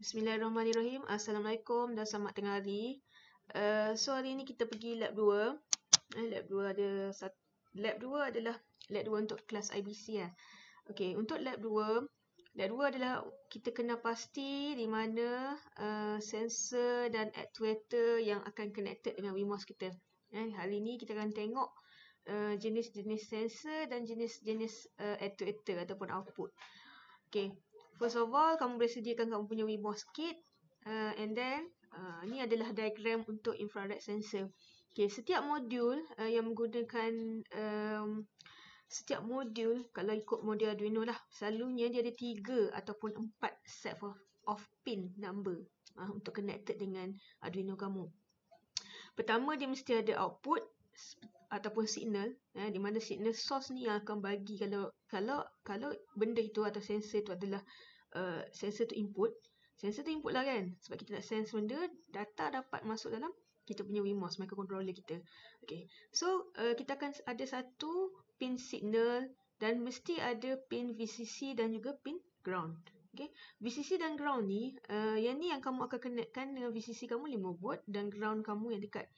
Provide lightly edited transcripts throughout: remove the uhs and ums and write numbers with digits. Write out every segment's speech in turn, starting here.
Bismillahirrahmanirrahim. Assalamualaikum dan selamat tengah hari. So hari ni kita pergi lab 2. Lab 2 ada lab 2 adalah lab 2 untuk kelas IBC lah. Okey, untuk lab 2 adalah kita kena pasti di mana sensor dan actuator yang akan connected dengan WeMOS kita. Hari ni kita akan tengok jenis-jenis sensor dan jenis-jenis actuator ataupun output. Okay, first of all, kamu boleh sediakan kamu punya WeMOS kit. And then, ni adalah diagram untuk infrared sensor. Okay, setiap modul yang menggunakan setiap modul, kalau ikut model Arduino lah, selalunya dia ada 3 ataupun 4 set of pin number untuk connected dengan Arduino kamu. Pertama, dia mesti ada output ataupun signal, di mana signal source ni yang akan bagi kalau benda itu atau sensor itu adalah sensor tu input. Sensor tu input lah kan, sebab kita nak sense benda, data dapat masuk dalam kita punya WeMOS microcontroller kita. Okay, so kita akan ada satu pin signal dan mesti ada pin VCC dan juga pin ground. Okay, VCC dan ground ni, yang ni yang kamu akan connectkan dengan VCC kamu 5 volt dan ground kamu yang dekat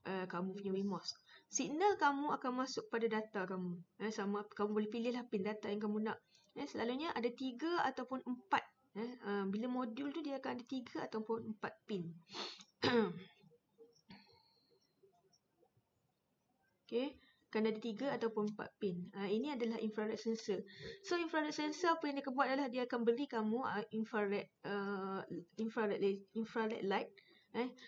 kamu punya WeMOS. Signal kamu akan masuk pada data kamu. Sama kamu boleh pilihlah pin data yang kamu nak. Selalunya ada 3 ataupun 4. Bila modul tu dia akan ada 3 ataupun 4 pin. Okay, akan ada 3 ataupun 4 pin. Ini adalah infrared sensor. So infrared sensor apa yang dia akan buat adalah dia akan beri kamu infrared light.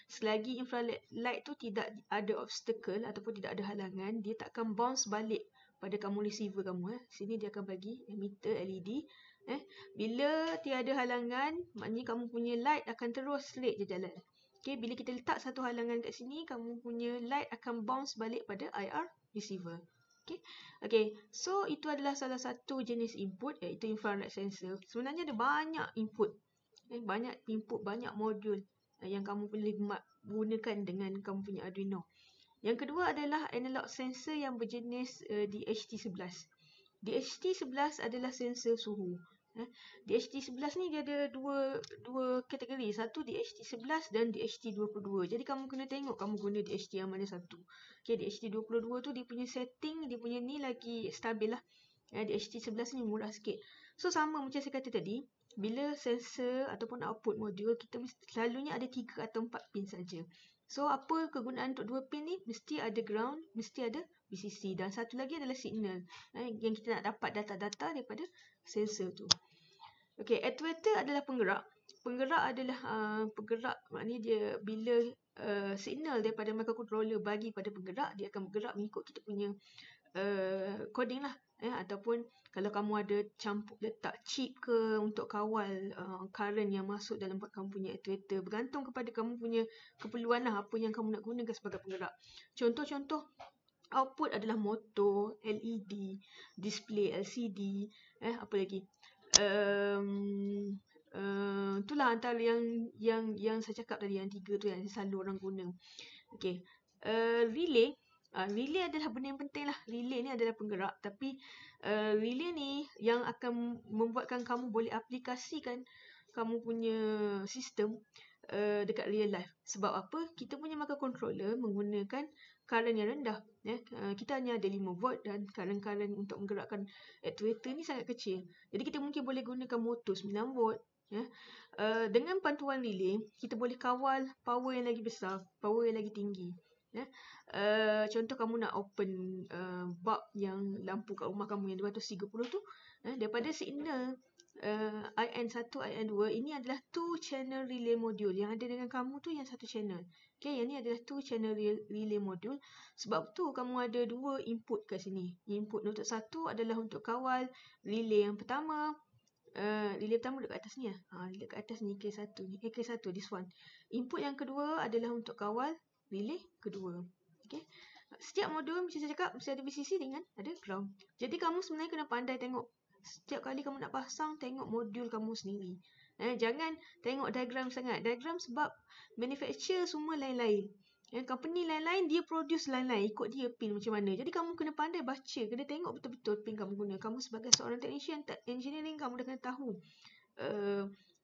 Selagi infrared light tu tidak ada obstacle ataupun tidak ada halangan, dia tak akan bounce balik pada kamu receiver kamu. Sini dia akan bagi emitter LED. Bila tiada halangan, maknanya kamu punya light akan terus straight je jalan. Okay, bila kita letak satu halangan kat sini, kamu punya light akan bounce balik pada IR receiver. Okay, so itu adalah salah satu jenis input, iaitu infrared sensor. Sebenarnya ada banyak input. Banyak modul yang kamu boleh gunakan dengan kamu punya Arduino. Yang kedua adalah analog sensor yang berjenis DHT11. DHT11 adalah sensor suhu. DHT11 ni dia ada dua kategori. Satu DHT11 dan DHT22. Jadi kamu kena tengok kamu guna DHT yang mana satu. Okay, DHT22 tu dia punya setting, dia punya ni lagi stabil lah. DHT11 ni murah sikit. So sama macam saya kata tadi, bila sensor ataupun output modul, kita selalunya ada 3 atau 4 pin saja. So apa kegunaan untuk 2 pin ni? Mesti ada ground, mesti ada VCC dan satu lagi adalah signal yang kita nak dapat data-data daripada sensor tu. Okay, actuator adalah penggerak. Penggerak adalah penggerak, maknanya dia bila signal daripada microcontroller bagi pada penggerak, dia akan bergerak mengikut kita punya coding lah. Ataupun kalau kamu ada letak chip ke untuk kawal current yang masuk dalam kamu punya actuator, bergantung kepada kamu punya keperluan lah, apa yang kamu nak gunakan sebagai penggerak. Contoh-contoh output adalah motor, LED, display LCD, apa lagi? Itulah antara yang saya cakap tadi, yang 3 tu yang selalu orang guna. Okay, relay. Relay adalah benda yang penting lah. Relay ni adalah penggerak. Tapi relay ni yang akan membuatkan kamu boleh aplikasikan kamu punya sistem dekat real life. Sebab apa? Kita punya microcontroller menggunakan current yang rendah. Kita hanya ada 5 volt dan current untuk menggerakkan actuator ni sangat kecil. Jadi kita mungkin boleh gunakan motor 9 volt. Dengan pantuan relay, kita boleh kawal power yang lagi besar, power yang lagi tinggi. Contoh kamu nak open bulb yang lampu kat rumah kamu yang 230 tu, daripada signal IN1, IN2, ini adalah 2 channel relay module. Yang ada dengan kamu tu yang 1 channel. Okay, yang ni adalah 2 channel relay module. Sebab tu kamu ada 2 input kat sini. Input untuk satu adalah untuk kawal relay yang pertama. Relay pertama dekat atas ni lah. Dekat atas ni K1 ni. K1 this one. Input yang kedua adalah untuk kawal relay kedua. Okay. Setiap modul macam saya cakap mesti ada VCC dengan ada ground. Jadi kamu sebenarnya kena pandai tengok. Setiap kali kamu nak pasang, tengok modul kamu sendiri. Jangan tengok diagram sangat. Diagram sebab manufacturer semua lain-lain. Company lain-lain, dia produce lain-lain. Ikut dia pin macam mana. Jadi kamu kena pandai baca. Kena tengok betul-betul pin kamu guna. Kamu sebagai seorang technician engineering, kamu dah kena tahu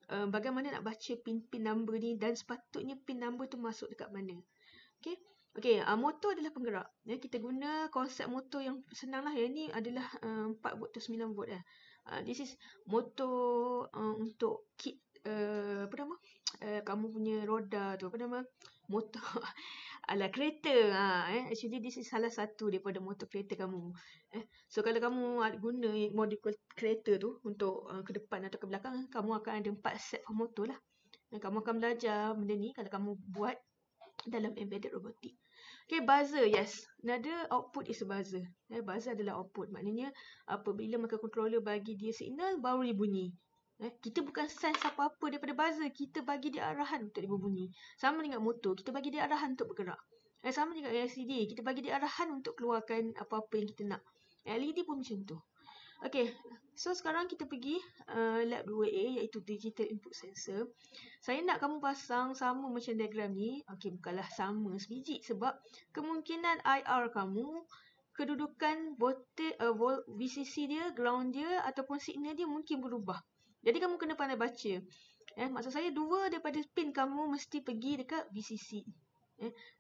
bagaimana nak baca pin number ni dan sepatutnya pin number tu masuk dekat mana. Okay. Okay, motor adalah penggerak. Kita guna konsep motor yang senang lah. Yang ni adalah 4 volt atau 9 volt lah. This is motor untuk kit, apa nama? Kamu punya roda tu, apa nama? Motor. Alah, kereta. Actually, this is salah satu daripada motor kereta kamu. So, kalau kamu guna model kereta tu untuk ke depan atau ke belakang, kamu akan ada 4 set of motor lah. Kamu akan belajar benda ni kalau kamu buat dalam embedded robotic. Okay, buzzer, yes. Another output is a buzzer. Buzzer adalah output. Maknanya apabila microcontroller bagi dia signal, baru dia bunyi. Kita bukan sense apa-apa daripada buzzer. Kita bagi dia arahan untuk dia berbunyi. Sama dengan motor, kita bagi dia arahan untuk bergerak. Sama dengan LCD, kita bagi dia arahan untuk keluarkan apa-apa yang kita nak. LED pun macam tu. Okay, so sekarang kita pergi lab 2A, iaitu digital input sensor. Saya nak kamu pasang sama macam diagram ni. Okay, bukanlah sama sebiji sebab kemungkinan IR kamu, kedudukan VCC dia, ground dia ataupun signal dia mungkin berubah. Jadi kamu kena pandai baca. Maksud saya 2 daripada pin kamu mesti pergi dekat VCC.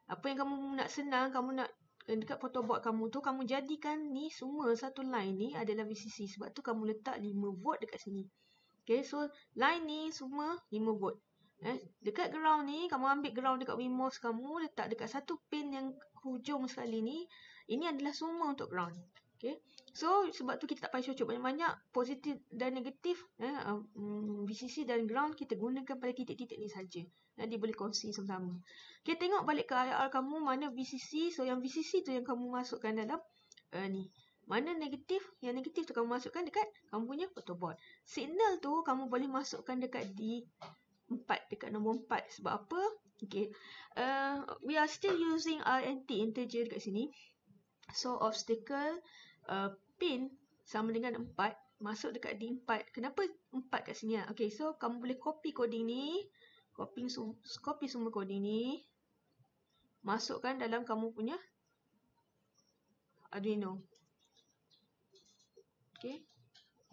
Apa yang kamu nak senang, kamu nak dekat photoboard kamu tu, kamu jadikan ni semua satu line ni adalah VCC. Sebab tu kamu letak 5 volt dekat sini. Okay, so line ni semua 5 volt. Dekat ground ni, kamu ambil ground dekat Wemos kamu, letak dekat satu pin yang hujung sekali ni. Ini adalah semua untuk ground. Okay, so sebab tu kita tak payah cocok banyak-banyak positif dan negatif. VCC dan ground kita gunakan pada titik-titik ni saja. Dia boleh kongsi sama-sama. Okay, tengok balik ke IR kamu, mana VCC. So yang VCC tu yang kamu masukkan dalam ni. Mana negatif? Yang negatif tu kamu masukkan dekat kamu punya photoboard. Signal tu kamu boleh masukkan dekat D4, dekat nombor 4. Sebab apa? Okay. We are still using INT, integer dekat sini. So obstacle pin sama dengan 4, masuk dekat D4. Kenapa 4 kat sini? Okay, so kamu boleh copy coding ni. Copy semua coding ni. Masukkan dalam kamu punya Arduino. Okay.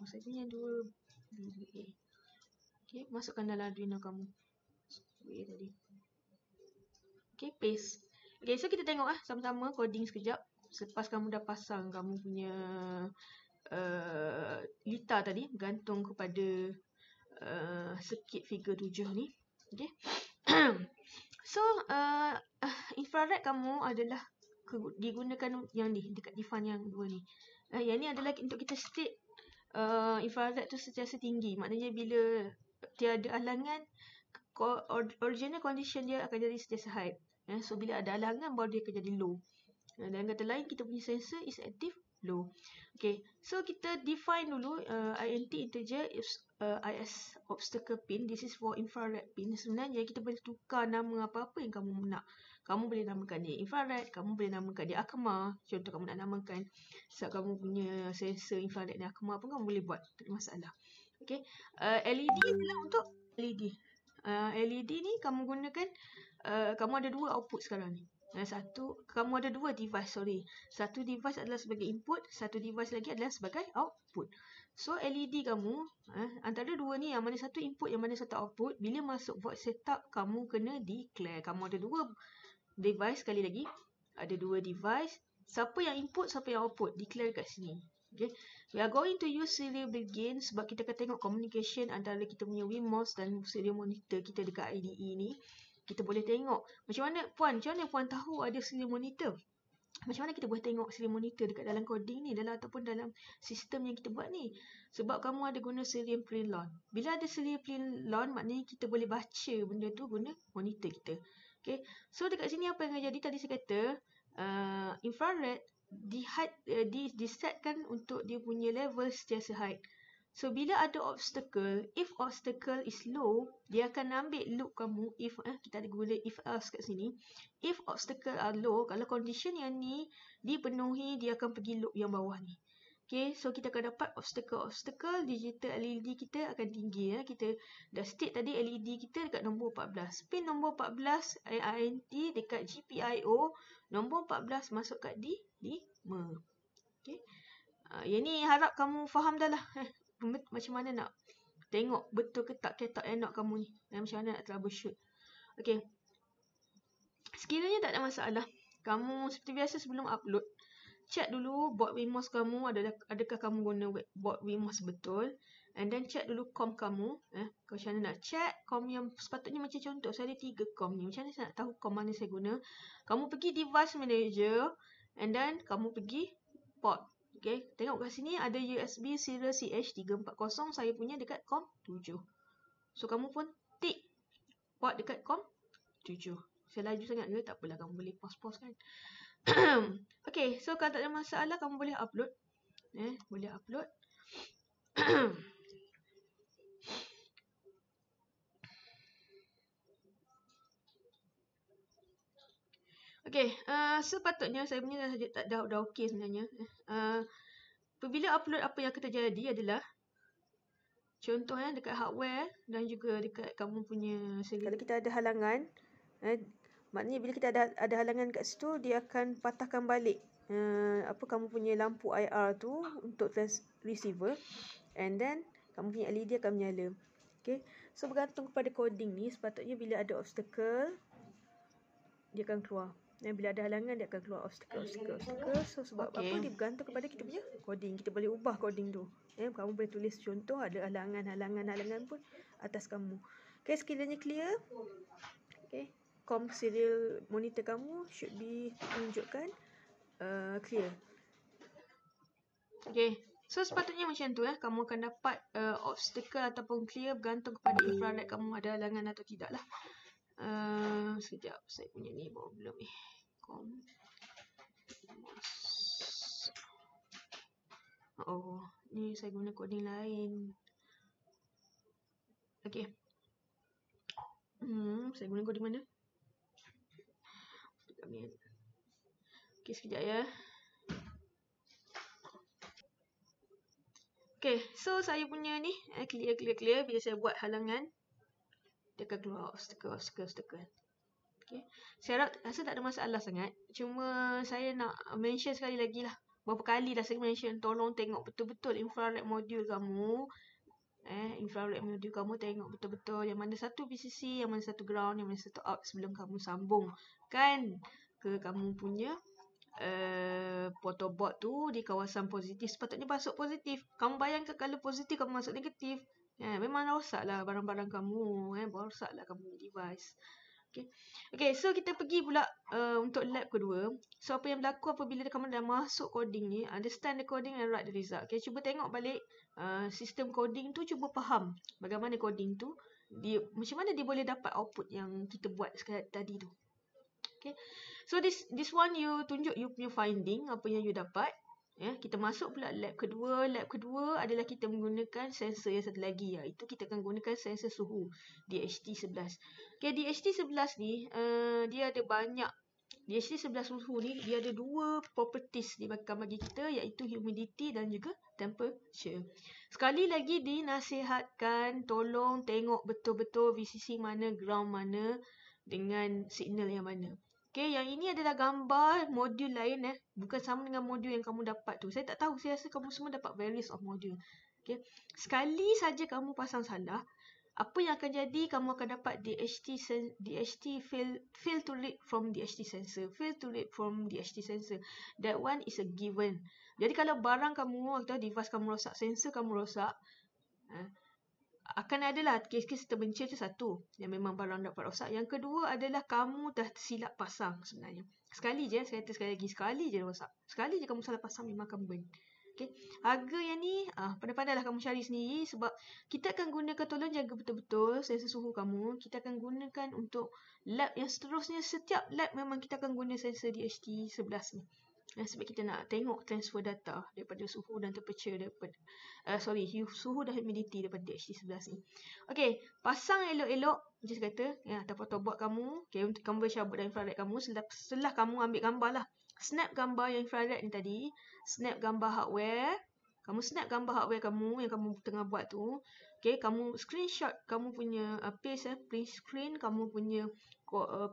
Saya punya 2A. Okay, masukkan dalam Arduino kamu. 2A tadi. Okay, paste. Okay, so kita tengok sama-sama coding sekejap. Selepas kamu dah pasang kamu punya litar tadi, bergantung kepada circuit figure 7 ni. Okay. So, infrared kamu adalah digunakan yang ni, dekat define yang 2 ni. Yang ni adalah untuk kita state infrared tu sentiasa tinggi. Maknanya bila tiada halangan, original condition dia akan jadi sentiasa high. So, bila ada halangan, baru dia akan jadi low. Dan kata lain, kita punya sensor is active low. Okay, so kita define dulu INT integer IS obstacle pin. This is for infrared pin. Sebenarnya kita boleh tukar nama apa-apa yang kamu nak. Kamu boleh namakan dia infrared, kamu boleh namakan dia ACMA. Contoh kamu nak namakan kamu punya sensor infrared ni ACMA pun kamu boleh buat, tak ada masalah. Okay, LED adalah untuk LED. LED ni kamu gunakan, kamu ada 2 output sekarang ni. Kamu ada 2 device, Satu device adalah sebagai input, satu device lagi adalah sebagai output. So LED kamu, antara 2 ni, yang mana satu input, yang mana satu output. Bila masuk void setup, kamu kena declare. Kamu ada 2 device, sekali lagi. Ada 2 device. Siapa yang input, siapa yang output. Declare kat sini. Okay. We are going to use serial begin sebab kita akan tengok communication antara kita punya Wemos dan serial monitor kita dekat IDE ni. Kita boleh tengok macam mana Puan tahu ada serial monitor. Macam mana kita boleh tengok serial monitor dekat dalam coding ni, ataupun dalam sistem yang kita buat ni. Sebab kamu ada guna serial preload. Bila ada serial preload, maknanya kita boleh baca benda tu guna monitor kita. Okay. So dekat sini apa yang jadi tadi saya kata, infrared disetkan untuk dia punya level sentiasa high. So, bila ada obstacle, if obstacle is low, dia akan ambil loop kamu. If kita ada guna if else kat sini. If obstacle are low, kalau condition yang ni dipenuhi, dia akan pergi loop yang bawah ni. Okay, so kita akan dapat obstacle. Digital LED kita akan tinggi. Kita dah state tadi LED kita dekat nombor 14. Pin nombor 14, INT dekat GPIO. Nombor 14 masuk kat D5. Okay. Yang ni harap kamu faham dah lah. Macam mana nak tengok betul ke tak ketak anak kamu ni. Macam mana nak troubleshoot. Okay. Sekiranya tak ada masalah, kamu seperti biasa sebelum upload, check dulu board Wemos kamu, adakah kamu guna board Wemos betul. And then check dulu com kamu. Macam mana nak check com yang sepatutnya macam contoh. Saya ada 3 com ni. Macam mana saya nak tahu com mana saya guna. Kamu pergi device manager. And then kamu pergi port. Okay. Tengok kat sini ada USB serial CH340. Saya punya dekat com 7. So kamu pun tick port dekat com 7. Saya laju sangat ke? Tak apalah, kamu boleh pause-pause kan. Okay, so kalau tak ada masalah, kamu boleh upload. Boleh upload. Okay, sepatutnya saya punya dah okey sebenarnya. Apabila upload, apa yang akan terjadi adalah contohnya dekat hardware dan juga dekat kamu punya kalau kita ada halangan, maknanya bila kita ada halangan kat situ, dia akan patahkan balik kamu punya lampu IR tu untuk receiver, and then kamu punya LED akan menyala. Okay, so bergantung kepada coding ni, sepatutnya bila ada obstacle dia akan keluar. Bila ada halangan dia akan keluar obstacle. So sebab apa, dia bergantung kepada kita punya coding. Kita boleh ubah coding tu. Kamu boleh tulis contoh ada halangan pun atas kamu. Okay, sekiranya clear. Okay, com serial monitor kamu should be menunjukkan clear. Okay, so sepatutnya macam tu kamu akan dapat obstacle ataupun clear bergantung kepada infrared kamu ada halangan atau tidak lah. Sekejap, saya punya ni belum ni. Oh, ni saya guna coding lain. Okay. Saya guna coding mana? Okay, sekejap ya. Okay, so saya punya ni clear. Bila saya buat halangan, dia akan keluar obstacle. Okay. Saya rasa tak ada masalah sangat. Cuma saya nak mention sekali lagi lah. Berapa kali dah saya mention, tolong tengok betul-betul infrared module kamu. Infrared module kamu tengok betul-betul yang mana satu VCC, yang mana satu ground, yang mana satu out sebelum kamu sambungkan ke kamu punya protoboard tu di kawasan positif. Sepatutnya masuk positif. Kamu bayangkan kalau positif kamu masuk negatif, memang rosak lah barang-barang kamu. Rosak lah kamu punya device. Okay, so kita pergi pula untuk lab kedua. So apa yang berlaku apabila kamu dah masuk coding ni, understand the coding and write the result. Okay, cuba tengok balik sistem coding tu, cuba faham bagaimana coding tu, macam mana dia boleh dapat output yang kita buat tadi tu. Okay, so this one you tunjuk you punya finding, apa yang you dapat. Kita masuk pula lab kedua. Lab kedua adalah kita menggunakan sensor yang satu lagi. Itu kita akan gunakan sensor suhu DHT11. Okay, DHT11 ni dia ada banyak. DHT11 suhu ni dia ada 2 properties bagi kita, iaitu humidity dan juga temperature. Sekali lagi dinasihatkan tolong tengok betul-betul VCC mana, ground mana dengan signal yang mana. Okay, yang ini adalah gambar modul lain bukan sama dengan modul yang kamu dapat tu. Saya tak tahu, saya rasa kamu semua dapat various of modul. Okay, sekali saja kamu pasang salah, apa yang akan jadi, kamu akan dapat DHT fail to read from DHT sensor. That one is a given. Jadi kalau barang kamu atau device kamu rosak, sensor kamu rosak, akan adalah kes-kes terbencil tu satu, yang memang barang dapat rosak. Yang kedua adalah kamu dah silap pasang sebenarnya. Sekali je, saya kata sekali lagi, sekali je rosak. Sekali je kamu salah pasang, memang akan burn. Okay. Harga yang ni, pandai-pandailah kamu cari sendiri, sebab kita akan gunakan, tolong jaga betul-betul sensor suhu kamu. Kita akan gunakan untuk lab yang seterusnya. Setiap lab memang kita akan guna sensor DHT11 ni. Sebab kita nak tengok transfer data daripada suhu dan temperature suhu dan humidity daripada DHT11 ni. Okay, pasang elok-elok macam saya kata atas protoboard kamu. Okay, untuk kamu boleh cabut dari infrared kamu. Setelah kamu ambil gambar lah, snap gambar yang infrared ni tadi, snap gambar hardware. Kamu snap gambar hardware kamu yang kamu tengah buat tu. Okay, kamu screenshot kamu punya paste print screen kamu punya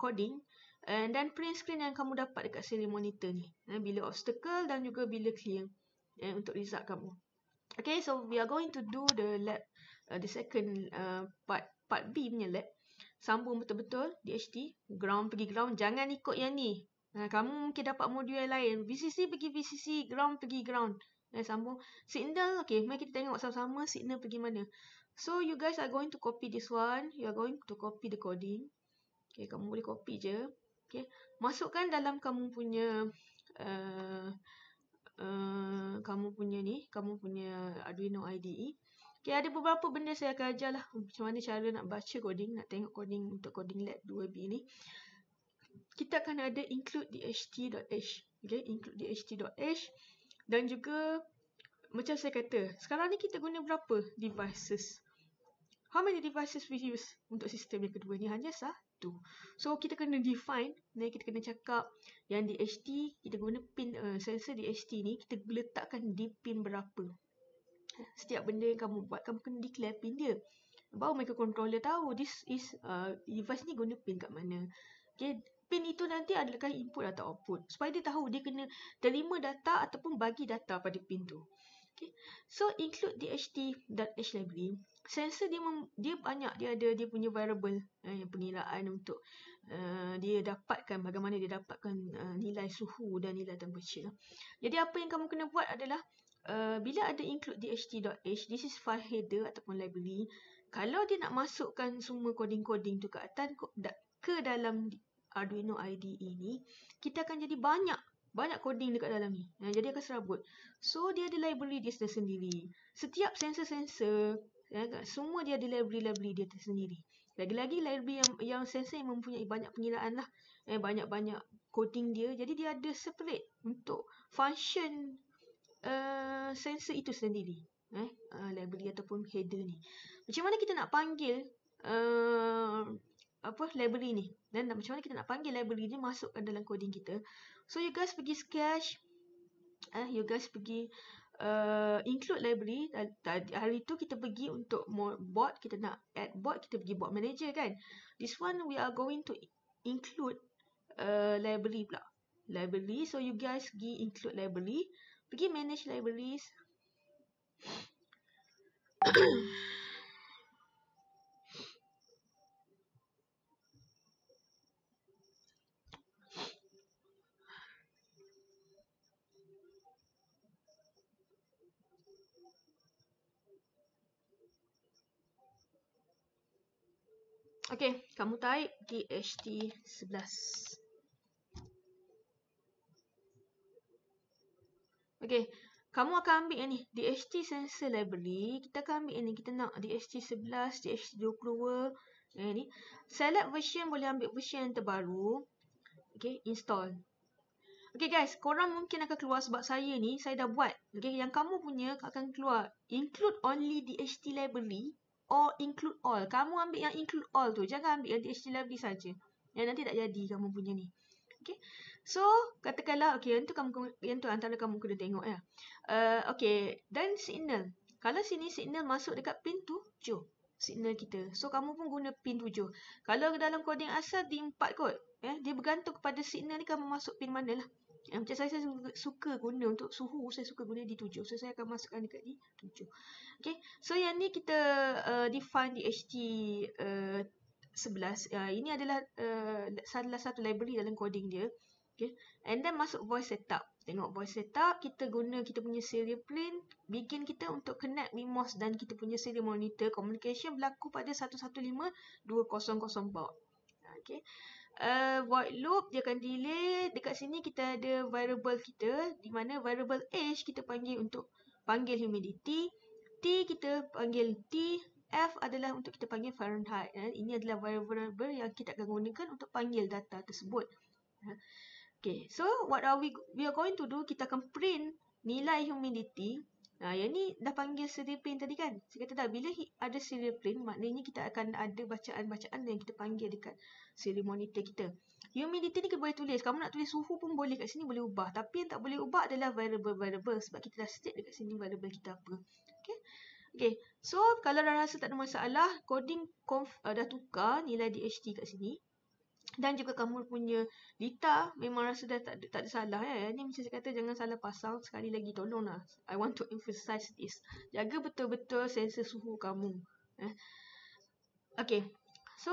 coding. And then print screen yang kamu dapat dekat serial monitor ni. Bila obstacle dan juga bila clear untuk result kamu. Okay, so we are going to do the lab the second part B punya lab, sambung betul-betul DHT, ground pergi ground, jangan ikut yang ni. Kamu mungkin dapat modul yang lain, VCC pergi VCC, ground pergi ground. Sambung signal, okay, mari kita tengok sama-sama signal pergi mana. So you guys are going to copy this one, you are going to copy the coding. Okay, kamu boleh copy je. Okay, masukkan dalam kamu punya kamu punya Arduino IDE. Okay, ada beberapa benda saya akan ajar lah macam mana cara nak baca coding, nak tengok coding untuk coding lab 2B ni. Kita akan ada include dht.h. Okay, include dht.h. Dan juga macam saya kata, sekarang ni kita guna berapa devices? How many devices we use untuk sistem yang kedua ni? Hanya satu. So kita kena define, kita kena cakap yang DHT, kita guna pin sensor DHT ni, kita letakkan di pin berapa. Setiap benda yang kamu buat, kamu kena declare pin dia. Baru microcontroller tahu this is device ni guna pin kat mana. Okay, pin itu nanti adalah input atau output. Supaya dia tahu dia kena terima data ataupun bagi data pada pin tu. Okay. So include dht.h library. Sensor dia banyak, dia ada dia punya variable yang pengilaan untuk dia dapatkan, bagaimana dia dapatkan nilai suhu dan nilai temperature. Jadi apa yang kamu kena buat adalah bila ada include dht.h, this is file header ataupun library. Kalau dia nak masukkan semua coding-coding tu ke atas ke dalam Arduino IDE ni, kita akan jadi banyak coding dekat dalam ni. Jadi akan serabut. So dia ada library dia sendiri. Setiap sensor-sensor semua dia ada library dia tersendiri. Lagi-lagi library yang sensor yang mempunyai banyak pengilaan lah. Banyak-banyak coding dia. Jadi dia ada separate untuk function sensor itu sendiri. Library ataupun header ni. Macam mana kita nak panggil library ni, dan macam mana kita nak panggil library ni masukkan dalam coding kita. So you guys pergi sketch, you guys pergi include library. Hari tu kita pergi untuk board, kita nak add board, kita pergi board manager kan. This one we are going to include library pula. Library, so you guys pergi include library, pergi manage libraries. Okay, kamu type DHT11. Okay, kamu akan ambil yang ni, DHT sensor library. Kita akan ambil yang ni, kita nak DHT11, DHT22. Ni. Select version, boleh ambil version yang terbaru. Okay, install. Okay guys, korang mungkin akan keluar sebab saya ni, saya dah buat. Okay, yang kamu punya akan keluar include only DHT library or include all. Kamu ambil yang include all tu, jangan ambil yang DHT library saja. Yang nanti tak jadi kamu punya ni. Okay, so katakanlah, okay, yang tu antara kamu kena tengok ya. Okay, dan signal. Kalau sini signal masuk dekat pin 7, signal kita. So kamu pun guna pin 7. Kalau dalam coding asal di 4 kot. Dia bergantung kepada signal ni kamu masuk pin mana lah. Macam saya suka guna untuk suhu, saya suka guna di 7. So saya akan masukkan dekat di 7. Okay, so yang ni kita define DHT 11. Ini adalah salah satu library dalam coding dia. Okay, and then masuk voice setup. Tengok voice setup, kita guna kita punya serial pin, begin kita untuk connect WeMOS dan kita punya serial monitor. Communication berlaku pada 115.200 baud. Okay. Void loop dia akan delay. Dekat sini kita ada variable kita, di mana variable H kita panggil untuk panggil humidity, T kita panggil T, F adalah untuk kita panggil Fahrenheit. Ini adalah variable yang kita akan gunakan untuk panggil data tersebut. Okay, so what are we are going to do? Kita akan print nilai humidity. Yang ni dah panggil serial print tadi kan. Saya kata dah, bila ada serial print, maknanya kita akan ada bacaan-bacaan yang kita panggil dekat serial monitor kita. Humidity ni kita boleh tulis. Kamu nak tulis suhu pun boleh, kat sini boleh ubah. Tapi yang tak boleh ubah adalah variable-variable, sebab kita dah state dekat sini variable kita apa. Okay, so kalau dah rasa tak ada masalah, coding dah tukar nilai DHT kat sini. Dan juga kamu punya data memang rasa dah tak ada salah ya. Ni macam saya kata, jangan salah pasang. Sekali lagi tolonglah, I want to emphasize this. Jaga betul-betul sensor suhu kamu. Okay. So,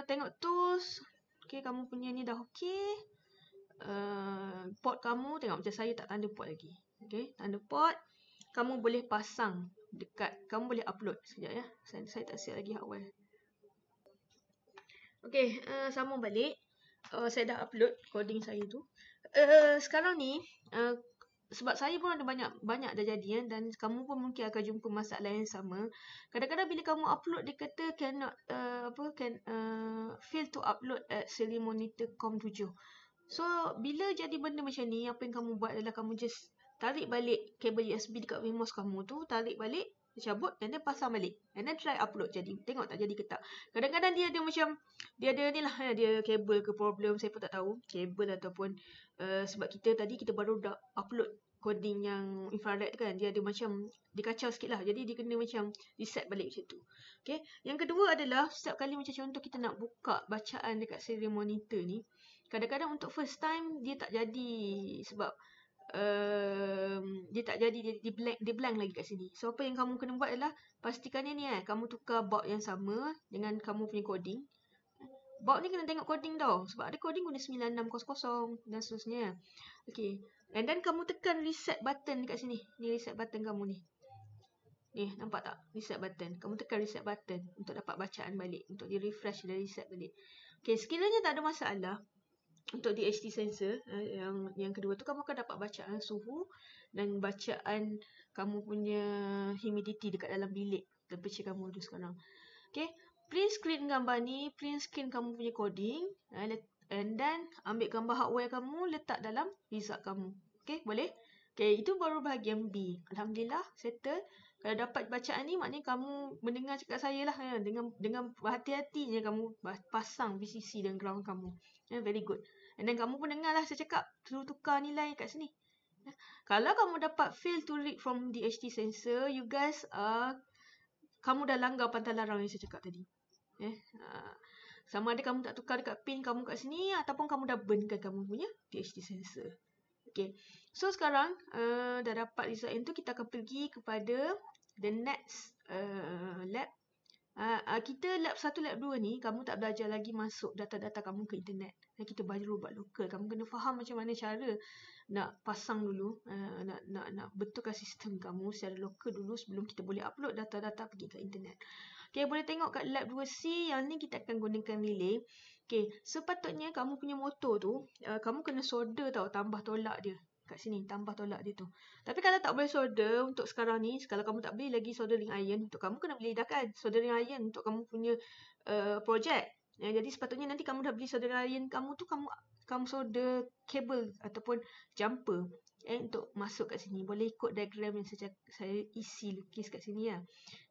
tengok tools. Okay, kamu punya ni dah okay. Pot kamu, tengok macam saya tak tanda pot lagi. Okay, tanda pot. Kamu boleh pasang dekat, kamu boleh upload. Sekejap ya. Saya tak siap lagi awal. Okay, sambung balik. Saya dah upload coding saya tu. Sekarang ni, sebab saya pun ada banyak dah jadi kan, dan kamu pun mungkin akan jumpa masalah yang sama. Kadang-kadang bila kamu upload dia kata cannot fail to upload at serial monitor COM7. So bila jadi benda macam ni, apa yang kamu buat adalah kamu just tarik balik kabel USB dekat Wemos kamu tu, tarik balik, cabut, and then pasang balik, and then try upload. Jadi tengok tak jadi ke tak. Kadang-kadang dia ada macam dia ada ni lah, dia kabel ke problem, saya pun tak tahu kabel ataupun sebab kita baru dah upload coding yang infrared kan, dia ada macam dia kacau sikit lah, jadi dia kena macam reset balik macam tu. Okay, yang kedua adalah setiap kali macam contoh kita nak buka bacaan dekat serial monitor ni, kadang-kadang untuk first time dia tak jadi sebab dia tak jadi, dia blank lagi kat sini. So apa yang kamu kena buat adalah pastikan ni kamu tukar baut yang sama dengan kamu punya coding. Baut ni kena tengok coding tau, sebab ada coding guna 9600 dan seterusnya. Okay, and then kamu tekan reset button dekat sini. Ni reset button kamu ni. Ni nampak tak? Reset button. Kamu tekan reset button untuk dapat bacaan balik, untuk di refresh dan reset balik. Okay, sekiranya tak ada masalah untuk DHT sensor, yang kedua tu kamu akan dapat bacaan suhu dan bacaan kamu punya humidity dekat dalam bilik temperature kamu tu sekarang. Okay, print screen gambar ni, print screen kamu punya coding, and then ambil gambar hardware kamu, letak dalam result kamu. Okay, boleh? Okay, itu baru bahagian B. Alhamdulillah, settle. Kalau dapat bacaan ni, maknanya kamu mendengar cakap saya lah. Dengan berhati-hatinya kamu pasang VCC dan ground kamu. Very good. And then kamu pun dengar lah saya cakap, tukar nilai kat sini. Kalau kamu dapat fail to read from DHT sensor, you guys kamu dah langgar pantang larang yang saya cakap tadi. Sama ada kamu tak tukar dekat pin kamu kat sini, ataupun kamu dah burnkan kamu punya DHT sensor. Okay, so sekarang dah dapat result yang tu, kita akan pergi kepada the next lab. Kita lab 1, lab 2 ni, kamu tak belajar lagi masuk data-data kamu ke internet. Kita baru buat lokal. Kamu kena faham macam mana cara nak pasang dulu, nak betulkan sistem kamu secara lokal dulu sebelum kita boleh upload data-data pergi ke internet. Okay, boleh tengok kat lab 2C, yang ni kita akan gunakan relay. Okay, sepatutnya kamu punya motor tu, kamu kena solder tau, tambah tolak dia. Kat sini, tambah tolak dia tu. Tapi kalau tak boleh solder untuk sekarang ni, kalau kamu tak beli lagi soldering iron, untuk kamu kena beli dah kan, soldering iron untuk kamu punya projek. Jadi sepatutnya nanti kamu dah beli soldering iron kamu tu, kamu solder kabel ataupun jumper untuk masuk kat sini. Boleh ikut diagram yang saya isi lukis kat sini lah.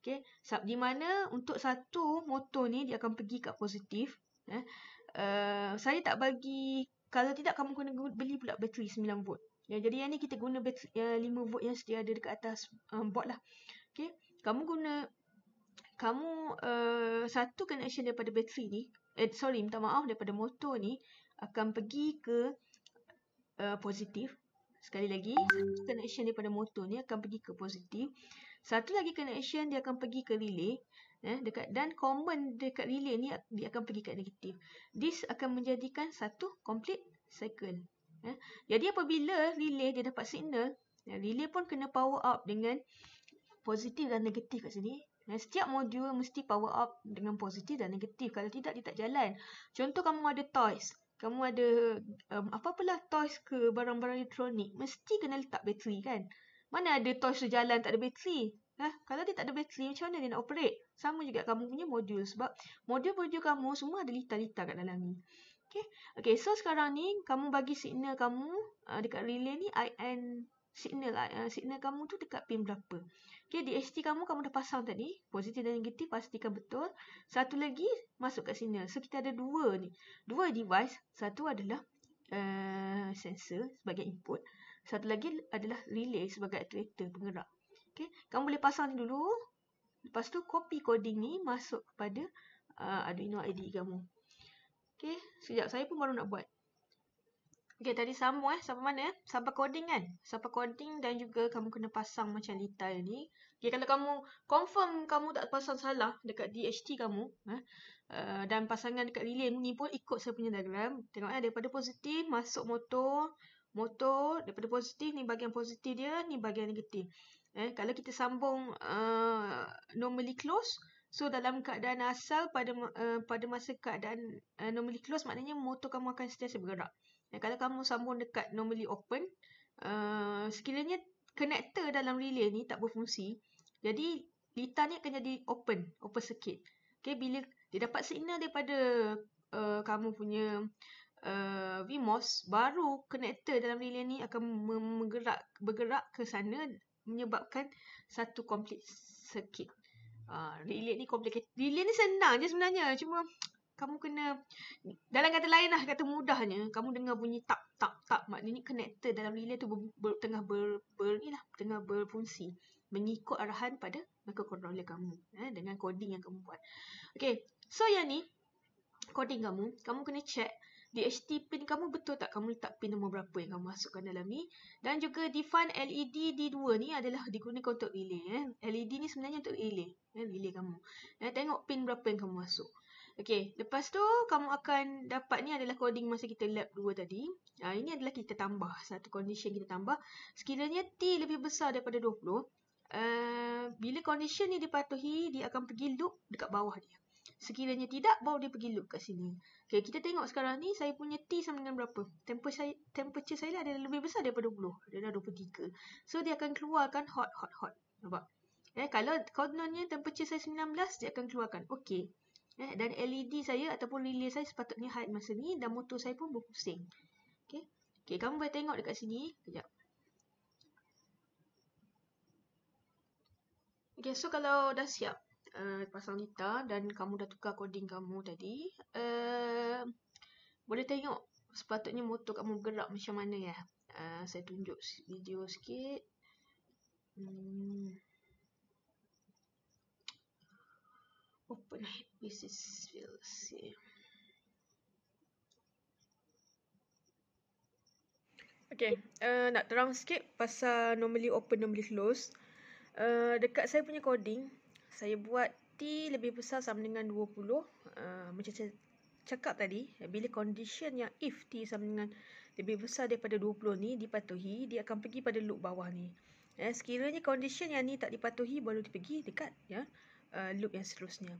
Okay, di mana untuk satu motor ni dia akan pergi kat positif. Saya tak bagi, kalau tidak kamu kena beli pula bateri 9 volt. Jadi yang ni kita guna bateri 5 volt yang sedia ada dekat atas board lah. Okay, kamu satu connection daripada bateri ni, minta maaf, daripada motor ni akan pergi ke positif. Sekali lagi, satu connection daripada motor ni akan pergi ke positif. Satu lagi connection dia akan pergi ke relay. Dan common dekat relay ni dia akan pergi ke negatif. This akan menjadikan satu complete cycle. Jadi apabila relay dia dapat signal, relay pun kena power up dengan positif dan negatif kat sini. Setiap modul mesti power up dengan positif dan negatif. Kalau tidak, dia tak jalan. Contoh kamu ada toys. Kamu ada apa-apalah toys ke barang-barang elektronik. Mesti kena letak bateri kan. Mana ada toys tu jalan tak ada bateri. Kalau dia tak ada bateri, macam mana dia nak operate? Sama juga kamu punya modul. Sebab modul-modul kamu semua ada litar-litar kat dalam ni. Okay, so sekarang ni kamu bagi signal kamu dekat relay ni, signal kamu tu dekat pin berapa. Okay, DHT kamu dah pasang tadi, positif dan negatif, pastikan betul. Satu lagi masuk kat signal. So kita ada dua device. Satu adalah sensor sebagai input. Satu lagi adalah relay sebagai actuator penggerak. Okay, kamu boleh pasang ni dulu. Lepas tu copy coding ni masuk kepada Arduino IDE kamu. Okay, sekejap, saya pun baru nak buat. Okay, tadi sambung sampai mana sampai coding kan? Sampai coding dan juga kamu kena pasang macam litai ni. Okay, kalau kamu confirm kamu tak pasang salah dekat DHT kamu, dan pasangan dekat relay ni pun ikut saya punya diagram. Tengok daripada positif masuk motor daripada positif ni bahagian positif dia, ni bahagian negatif. Kalau kita sambung normally close, so dalam keadaan asal pada masa keadaan normally close maknanya motor kamu akan sentiasa bergerak. Kalau kamu sambung dekat normally open, sekiranya connector dalam relay ni tak berfungsi, jadi litar ni akan jadi open circuit. Okay, bila dia dapat signal daripada kamu punya VMOS, baru connector dalam relay ni akan bergerak ke sana, menyebabkan satu complete circuit. Relay ni complicated. Relay ni senang je sebenarnya, cuma kamu kena, dalam kata lain lah, kata mudahnya, kamu dengar bunyi tak, maknanya connector dalam relay tu tengah berfungsi mengikut arahan pada microcontroller kamu dengan coding yang kamu buat. Okay, so yang ni coding kamu kena check DHT pin kamu betul tak kamu letak pin nombor berapa yang kamu masukkan dalam ni, dan juga define LED D2 ni adalah digunakan untuk relay. LED ni sebenarnya untuk relay, relay kamu. Tengok pin berapa yang kamu masuk. Okay, lepas tu kamu akan dapat ni adalah coding masa kita lab 2 tadi. Ini adalah kita tambah, satu condition kita tambah. Sekiranya T lebih besar daripada 20, bila condition ni dipatuhi, dia akan pergi loop dekat bawah dia. Sekiranya tidak, baru dia pergi loop kat sini. Okay, kita tengok sekarang ni, saya punya T sama dengan berapa? Temperature saya adalah lebih besar daripada 20. Adalah 23. So, dia akan keluarkan hot. Nampak? Kalau kononnya temperature saya 19, dia akan keluarkan okay. Dan LED saya ataupun relay saya sepatutnya hide masa ni, dan motor saya pun berpusing. Okay, kamu boleh tengok dekat sini. Kejap. Okay, so kalau dah siap pasang litar dan kamu dah tukar coding kamu tadi, boleh tengok sepatutnya motor kamu bergerak macam mana ya. Saya tunjuk video sikit. Open basis fields. Okay, nak terang sikit pasal normally open, normally close. Dekat saya punya coding, saya buat T lebih besar sama dengan 20. Macam saya cakap tadi, bila condition yang if T sama dengan lebih besar daripada 20 ni dipatuhi, dia akan pergi pada loop bawah ni. Sekiranya condition yang ni tak dipatuhi, baru dia pergi dekat loop yang seterusnya.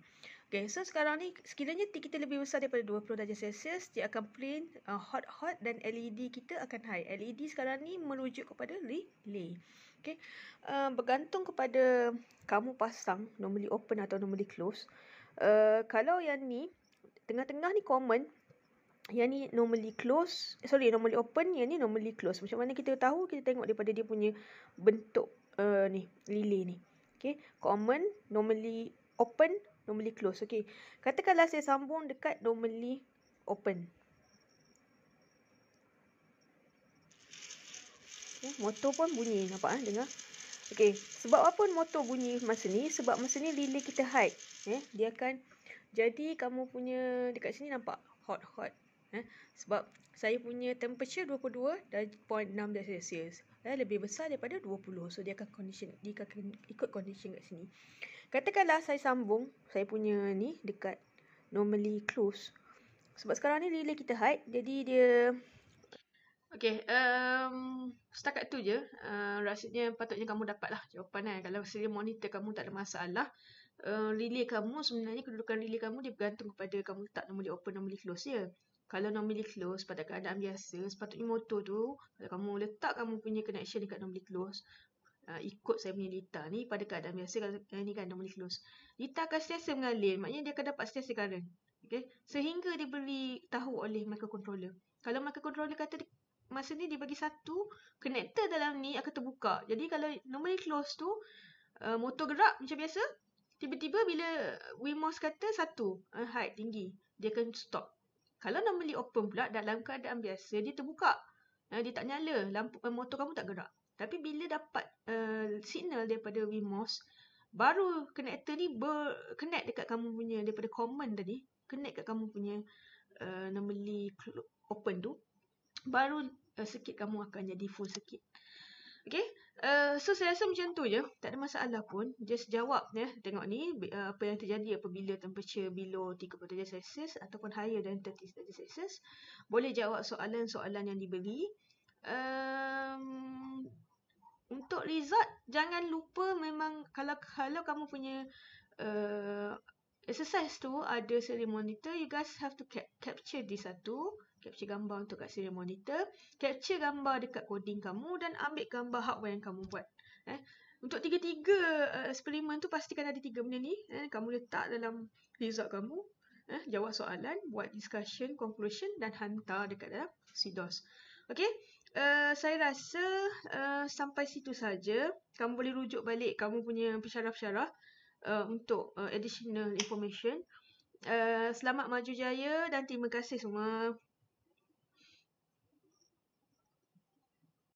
Okay, so sekarang ni sekiranya T kita lebih besar daripada 20 darjah Celsius, dia akan print hot dan LED kita akan high. LED sekarang ni merujuk kepada relay. Okay, bergantung kepada kamu pasang normally open atau normally close. Kalau yang ni tengah-tengah ni common, yang ni normally open, yang ni normally close. Macam mana kita tahu? Kita tengok daripada dia punya bentuk ni relay ni. Okay, common, normally open, normally close. Okay, katakanlah saya sambung dekat normally open. Okay, motor pun bunyi, nampak dengar? Okay, sebab apa motor bunyi masa ni? Sebab masa ni relay kita hide. Dia akan jadi kamu punya dekat sini nampak hot. Sebab saya punya temperature 22 dan 0.6 darjah Celsius. Lebih besar daripada 20. So dia akan ikut condition kat sini. Katakanlah saya sambung saya punya ni dekat normally close. Sebab sekarang ni relay kita hide, jadi dia okay, setakat tu je. Rasanya patutnya kamu dapatlah jawapan Kalau serial monitor kamu tak ada masalah, relay kamu sebenarnya kedudukan relay kamu dia bergantung kepada kamu letak normally open, normally close je. Kalau normally close pada keadaan biasa, sepatutnya motor tu kalau kamu letak kamu punya connection dekat normally close, ikut saya punya litar ni pada keadaan biasa, kalau ni kan normally close, litar akan sentiasa mengalir, maknanya dia akan dapat sentiasa current. Okay, sehingga dia beri tahu oleh microcontroller. Kalau microcontroller kata masa ni dia bagi satu, connector dalam ni akan terbuka. Jadi kalau normally close tu, motor gerak macam biasa, tiba-tiba bila WMOS kata satu, height tinggi, dia akan stop. Kalau normally open pula, dalam keadaan biasa, dia terbuka. Dia tak nyala, lampu motor kamu tak gerak. Tapi bila dapat signal daripada WMOS, baru connector ni connect dekat kamu punya, daripada common tadi, connect kat kamu punya normally open tu. baru sikit kamu akan jadi full sikit. Okay, so saya rasa macam tu je, tak ada masalah pun. Just jawab ya. Tengok ni apa yang terjadi apabila temperature below 30 darjah Celsius ataupun higher than 30 darjah Celsius. Boleh jawab soalan-soalan yang diberi. Untuk result, jangan lupa memang kalau kamu punya exercise tu ada serial monitor, you guys have to capture this satu. Capture gambar untuk kat serial monitor, capture gambar dekat coding kamu dan ambil gambar hardware yang kamu buat. Untuk tiga-tiga eksperimen tu pastikan ada 3 benda ni. Kamu letak dalam result kamu. Jawab soalan, buat discussion, conclusion dan hantar dekat dalam CDOS. Okay, saya rasa sampai situ saja. Kamu boleh rujuk balik kamu punya pensyarah-pensyarah untuk additional information. Selamat maju jaya dan terima kasih semua.